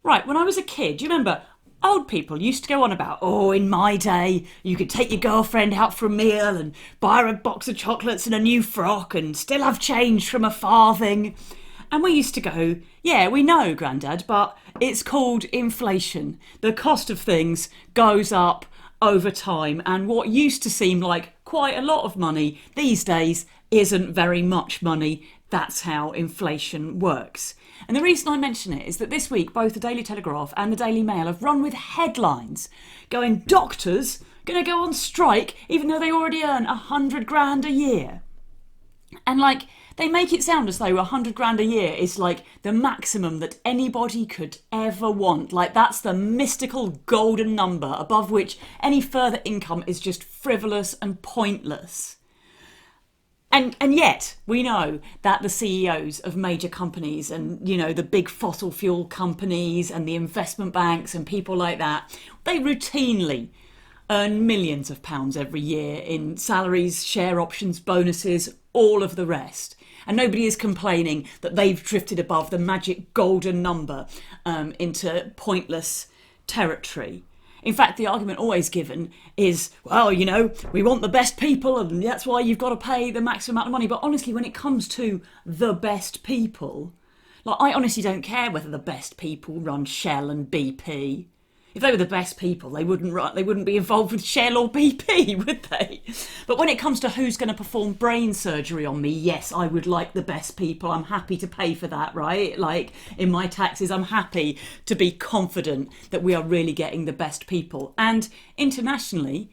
Right, when I was a kid, do you remember old people used to go on about, oh, in my day, you could take your girlfriend out for a meal and buy her a box of chocolates and a new frock and still have change from a farthing. And we used to go, yeah, we know, Grandad, but it's called inflation. The cost of things goes up over time, and what used to seem like quite a lot of money these days isn't very much money. That's how inflation works. And the reason I mention it is that this week both the Daily Telegraph and the Daily Mail have run with headlines going, doctors going to go on strike even though they already earn 100 grand a year. And like, they make it sound as though 100 grand a year is like the maximum that anybody could ever want. Like, that's the mystical golden number above which any further income is just frivolous and pointless. And yet we know that the CEOs of major companies and, you know, the big fossil fuel companies and the investment banks and people like that, they routinely earn millions of pounds every year in salaries, share options, bonuses, all of the rest. And nobody is complaining that they've drifted above the magic golden number into pointless territory. In fact, the argument always given is, well, you know, we want the best people and that's why you've got to pay the maximum amount of money. But honestly, when it comes to the best people, like, I honestly don't care whether the best people run Shell and BP. If they were the best people, they wouldn't be involved with Shell or BP, would they? But when it comes to who's going to perform brain surgery on me, yes, I would like the best people. I'm happy to pay for that, right? Like, in my taxes, I'm happy to be confident that we are really getting the best people. And internationally,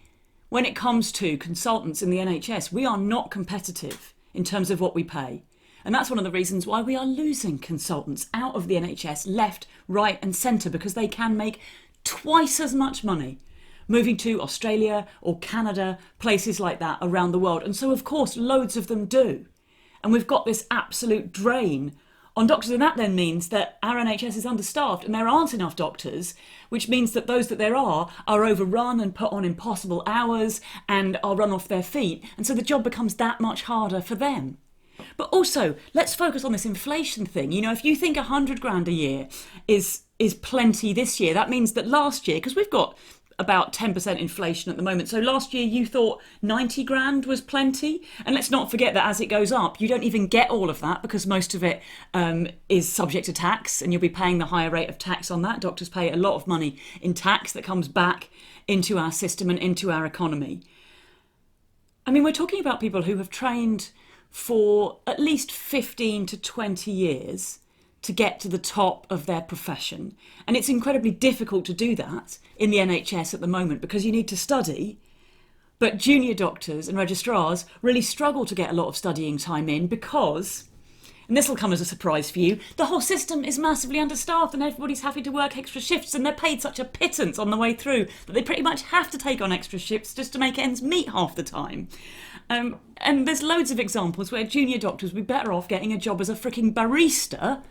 when it comes to consultants in the NHS, we are not competitive in terms of what we pay. And that's one of the reasons why we are losing consultants out of the NHS, left, right and centre, because they can make twice as much money moving to Australia or Canada, places like that around the world. And so, of course, loads of them do. And we've got this absolute drain on doctors. And that then means that our NHS is understaffed and there aren't enough doctors, which means that those that there are overrun and put on impossible hours and are run off their feet. And so the job becomes that much harder for them. But also, let's focus on this inflation thing. You know, if you think 100 grand a year is plenty this year, that means that last year, because we've got about 10% inflation at the moment, so last year you thought 90 grand was plenty. And let's not forget that as it goes up, you don't even get all of that because most of it is subject to tax and you'll be paying the higher rate of tax on that. Doctors pay a lot of money in tax that comes back into our system and into our economy. I mean, we're talking about people who have trained for at least 15 to 20 years to get to the top of their profession. And it's incredibly difficult to do that in the NHS at the moment because you need to study. But junior doctors and registrars really struggle to get a lot of studying time in because, and this will come as a surprise for you, the whole system is massively understaffed and everybody's having to work extra shifts and they're paid such a pittance on the way through that they pretty much have to take on extra shifts just to make ends meet half the time. And there's loads of examples where junior doctors would be better off getting a job as a freaking barista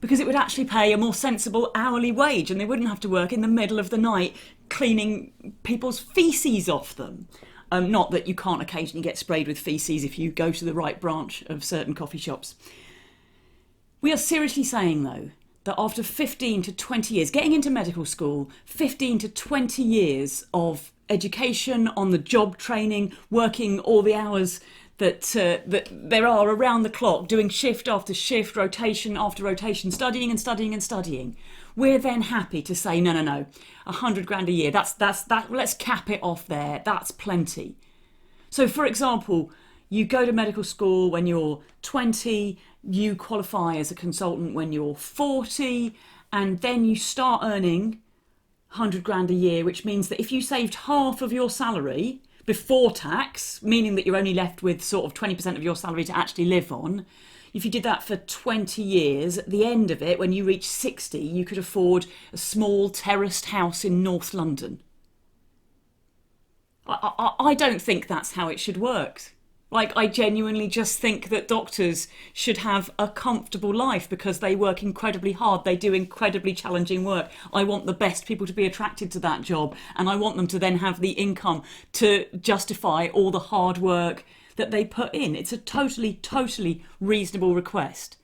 because it would actually pay a more sensible hourly wage and they wouldn't have to work in the middle of the night cleaning people's faeces off them. Not that you can't occasionally get sprayed with faeces if you go to the right branch of certain coffee shops. We are seriously saying, though, that after 15 to 20 years, getting into medical school, 15 to 20 years of education, on the job training, working all the hours that there are around the clock, doing shift after shift, rotation after rotation, studying and studying and studying. We're then happy to say, no, 100 grand a year, that's let's cap it off there, that's plenty. So, for example, you go to medical school when you're 20, you qualify as a consultant when you're 40, and then you start earning 100 grand a year, which means that if you saved half of your salary before tax, meaning that you're only left with sort of 20% of your salary to actually live on, if you did that for 20 years, at the end of it, when you reach 60, you could afford a small terraced house in North London. I don't think that's how it should work. Like, I genuinely just think that doctors should have a comfortable life because they work incredibly hard. They do incredibly challenging work. I want the best people to be attracted to that job, and I want them to then have the income to justify all the hard work that they put in. It's a totally reasonable request.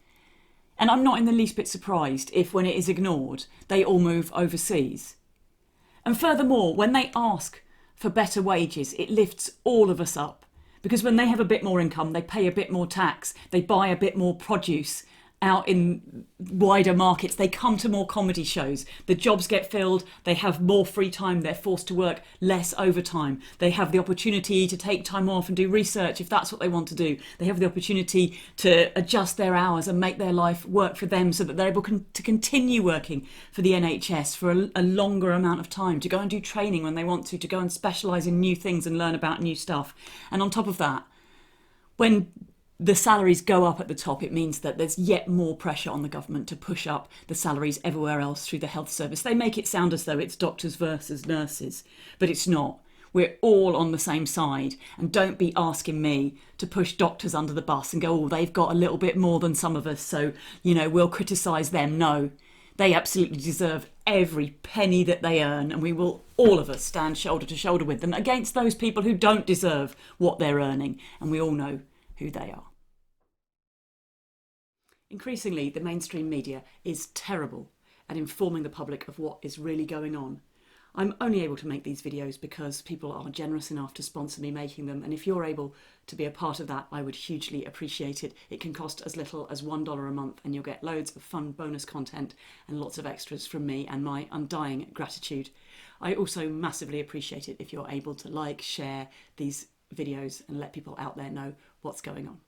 And I'm not in the least bit surprised if, when it is ignored, they all move overseas. And furthermore, when they ask for better wages, it lifts all of us up. Because when they have a bit more income, they pay a bit more tax, they buy a bit more produce out in wider markets, they come to more comedy shows, the jobs get filled, they have more free time, they're forced to work less overtime, they have the opportunity to take time off and do research if that's what they want to do, they have the opportunity to adjust their hours and make their life work for them so that they're able to continue working for the NHS for a longer amount of time, to go and do training when they want to go and specialise in new things and learn about new stuff. And on top of that, when the salaries go up at the top, it means that there's yet more pressure on the government to push up the salaries everywhere else through the health service. They make it sound as though it's doctors versus nurses, but it's not. We're all on the same side, and don't be asking me to push doctors under the bus and go, oh, they've got a little bit more than some of us, so, we'll criticise them. No, they absolutely deserve every penny that they earn, and we will, all of us, stand shoulder to shoulder with them against those people who don't deserve what they're earning, and we all know who they are. Increasingly, the mainstream media is terrible at informing the public of what is really going on. I'm only able to make these videos because people are generous enough to sponsor me making them, and if you're able to be a part of that, I would hugely appreciate it. It can cost as little as $1 a month, and you'll get loads of fun bonus content and lots of extras from me, and my undying gratitude. I also massively appreciate it if you're able to like, share these videos and let people out there know what's going on.